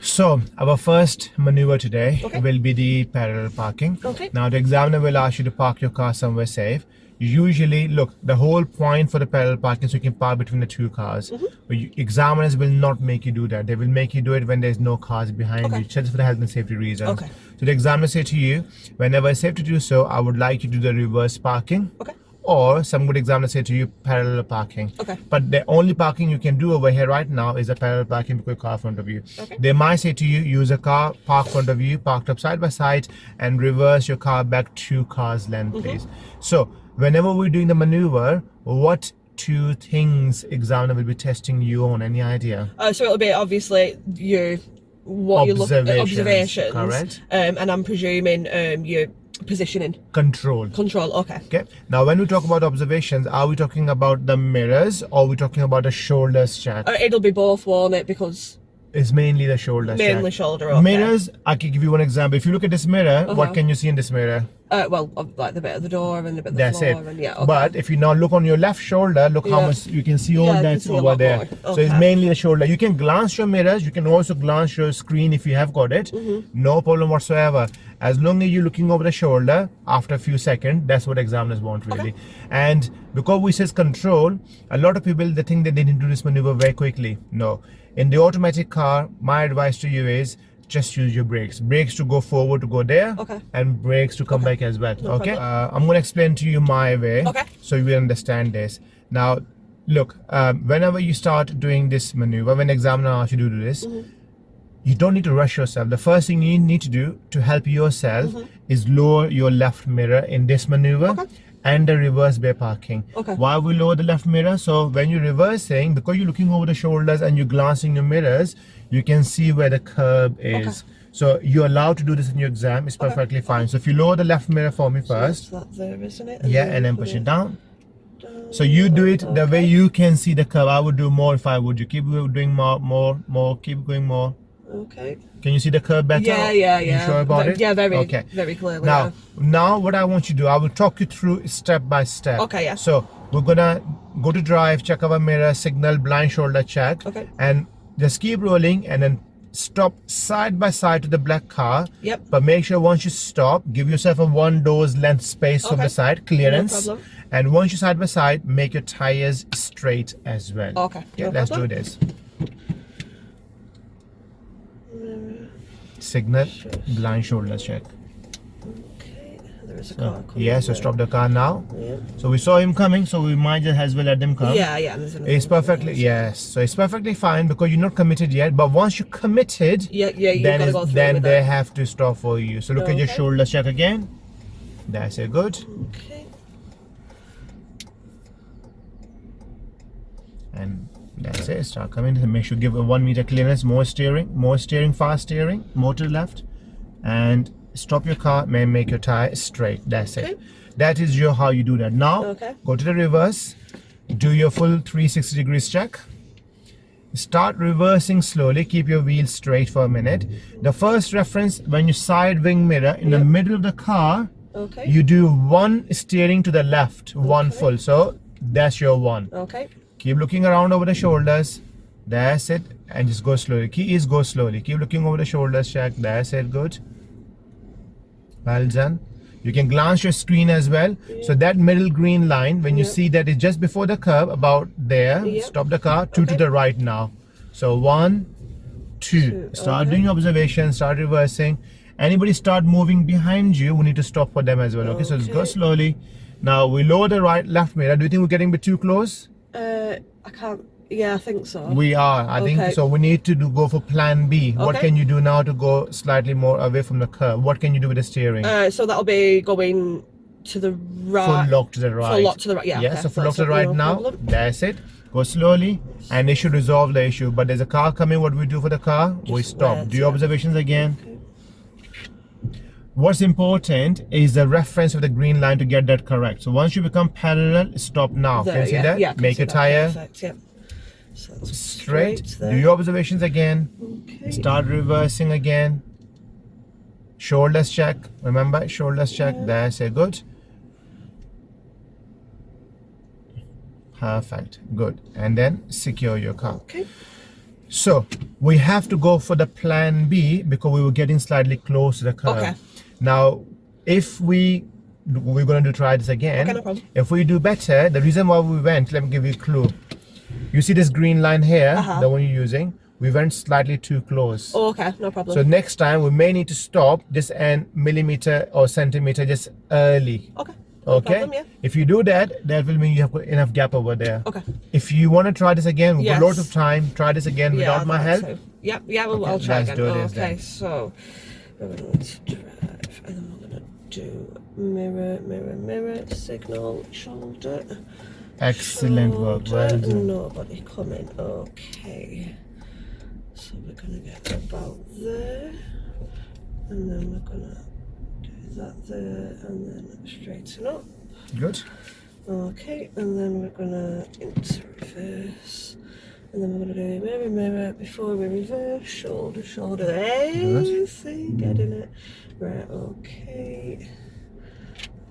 So our first maneuver today Okay. will be the parallel parking. Okay. Now the examiner will ask you to park your car somewhere safe. Usually, look, the whole point for the parallel parking is so you can park between the two cars. But examiners will not make you do that. They will make you do it when there's no cars behind you, Okay. just for the health and safety reasons. Okay. So the examiner say to you, whenever it's safe to do so, I would like you to do the reverse parking. Okay. Or some good examiners say to you parallel parking. Okay. But the only parking you can do over here right now is a parallel parking with a car in front of you. Okay. They might say to you, use a car parked in front of you, parked up side by side, and reverse your car back 2 cars length, please. So whenever we're doing the maneuver, what 2 things examiner will be testing you on? Any idea? So it'll be obviously what you look at, observations, correct. And I'm presuming your positioning, Control. okay. Okay. Now, when we talk about observations, are we talking about the mirrors or are we talking about the shoulders check? It'll be both, won't it? Because It's mainly the shoulders check. mainly shoulder. Okay. Mirrors, I can give you one example. If you look at this mirror, what Uh-huh. can you see in this mirror? Well, like the bit of the door and the bit of the That's floor, it. and yeah. Okay. But if you now look on your left shoulder, look how Yeah. much you can see all Yeah, you can that's see a over lot there. more. So it's Okay. mainly the shoulder. You can glance your mirrors. You can also glance your screen if you have got it. No problem whatsoever. As long as you're looking over the shoulder after a few seconds, that's what examiners want really. And because we says control, a lot of people they think that they need to do this maneuver very quickly. No. In the automatic car, my advice to you is just use your brakes. Brakes to go forward to go there, Okay. and brakes to come back as well. No Okay. problem. I'm going to explain to you my way, Okay. so you will understand this. Now, look, whenever you start doing this maneuver, when the examiner asks you to do this, you don't need to rush yourself. The first thing you need to do to help yourself is lower your left mirror in this maneuver. Okay. And the reverse bay parking. Okay. Why we lower the left mirror? So when you're reversing, because you're looking over the shoulders and you're glancing your mirrors, you can see where the curb is. So you're allowed to do this in your exam. It's perfectly fine. So if you lower the left mirror for me first, That's that there, isn't it? yeah, and then push it down. So you do it the way you can see the curve. I would do more if I would. You keep doing more. Keep going more. Okay. Can you see the curve better? Yeah. You sure about it? Yeah, very, Okay. very clearly. Now what I want you to do, I will talk you through step by step. Okay, yeah. So we're gonna go to drive, check our mirror, signal, blind shoulder check. Okay. And just keep rolling and then stop side by side to the black car. Yep. But make sure once you stop, give yourself a 1 door's length space from Okay. the side, clearance. No problem. And once you're side by side, make your tires straight as well. Okay, no Let's problem. do this. Signal, blind shoulder check. Okay. There is a car coming. Yeah, so there. stop the car now. Yeah. So we saw him coming, so we might just as well let them come. Yeah. And there's another It's one. perfectly, yes. So it's perfectly fine because you're not committed yet. But once you're committed, Yeah. You've then, got to go through then with they it. have to stop for you. So look at your Okay. shoulder check again. That's it, good. Okay. And that's it. Start coming. Make sure you give a 1 meter clearance. More steering, fast steering, more to the left, and stop your car. Make your tire straight. That's Okay. it. That is your how you do that. Now Okay. go to the reverse. Do your full 360 degrees check. Start reversing slowly. Keep your wheels straight for a minute. The first reference when you side wing mirror in the middle of the car, Okay. you do 1 steering to the left, 1 full. So that's your 1. Okay. Keep looking around over the shoulders. That's it. And just go slowly. Key is go slowly. Keep looking over the shoulders, check. That's it. Good. Well done. You can glance your screen as well. So that middle green line, when you see that it's just before the curb, about there, Yep. stop the car. 2 to Okay. the right now. So 1, 2. Start Okay. doing observation. Start reversing. Anybody start moving behind you, we need to stop for them as well. Okay, so let's go Okay. slowly. Now we lower the left mirror. Do you think we're getting a bit too close? I can't. Yeah, I think so. We are. I think Okay. so. We need to go for plan B. What Okay. can you do now to go slightly more away from the curve? What can you do with the steering? So that'll be going to the right. Full lock to the right. Full lock to the right. Yeah. Yeah, okay. so full lock That's to the right no now. problem. That's it. Go slowly, and it should resolve the issue. But there's a car coming. What do we do for the car? We Just stop. wait, Do your yeah. observations again. What's important is the reference of the green line to get that correct. So once you become parallel, stop now. There, Can you see yeah, that? Yeah, I can Make see your that. tire Perfect, yeah. So that's straight. there. Do your observations again. Okay. Start reversing again. Shoulders check. Remember, shoulders check. That's it. Good. Perfect. Good. And then secure your car. Okay. So we have to go for the plan B because we were getting slightly close to the curve. Okay. Now, if we're going to try this again. Okay, no problem. If we do better, the reason why we went, let me give you a clue. You see this green line here, the one you're using? We went slightly too close. Oh, okay, no problem. So next time we may need to stop just an millimeter or centimeter just early. Okay. No Okay. problem, yeah. If you do that, that will mean you have got enough gap over there. Okay. If you want to try this again, we've got Yes. lots of time. Try this again without my help. So. Yep, yeah, well, Okay, I'll try let's again. do this Okay, then. so we're going to drive, and then we're going to do mirror, mirror, mirror, signal, shoulder. Excellent work. Well shoulder, done. nobody coming. Okay. So we're going to get about there, and then we're going to do that there, and then straighten up. Good. Okay, and then we're gonna into reverse, and then we're gonna do mirror, mirror before we reverse, shoulder, shoulder. Hey, see, getting it right. Okay,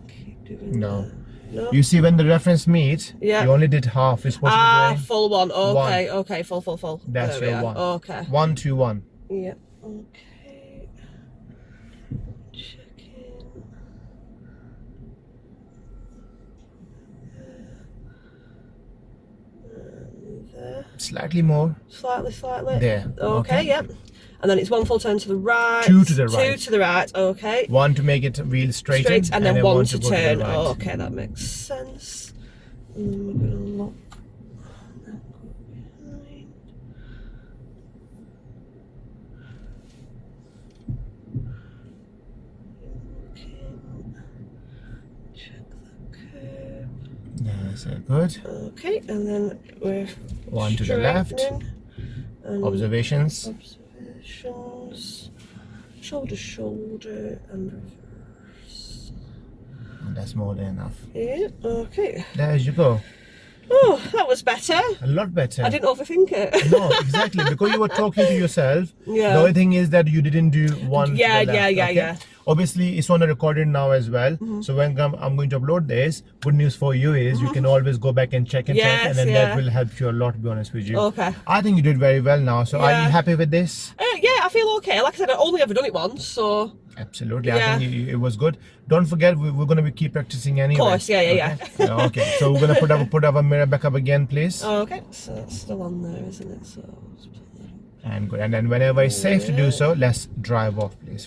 keep doing No. that. No. You see when the reference meets, Yeah. you only did half. It's supposed to be doing Full one. Okay, okay, full. That's There we your are. one. Okay. 1, 2, 1. Yeah. Okay. Checking. There. Slightly more. Slightly. There. Okay, yep. And then it's one full turn to the right. 2 to the right. 2 to the right, okay. 1 to make it wheel straighten. Straight, and then 1 to go the turn. right. Okay, that makes sense. And then we're going to lock. And go behind. Check the curve. That's it. Good. Okay, and then we're 1 to the left. straightening, and Observations. Observations. Shoulder, shoulder, and reverse. That's more than enough. Yeah, okay. There you go. Oh, that was better. A lot better. I didn't overthink it. No, exactly. Because you were talking to yourself. Yeah. The only thing is that you didn't do one. Yeah, to the left, yeah. okay? Obviously, it's on a recording now as well. So when I'm going to upload this, good news for you is you can always go back and check, and then that will help you a lot, to be honest with you. Okay. I think you did very well now. So are Yeah. you happy with this? Yeah, I feel okay. Like I said, I've only ever done it once, so. Absolutely. Yeah. I think it was good. Don't forget, we're going to keep practicing anyway. Of course, yeah. Okay. So we're going to put our mirror back up again, please. Okay, so it's still on there, isn't it? So. And good. And then whenever it's safe to do so, let's drive off, please.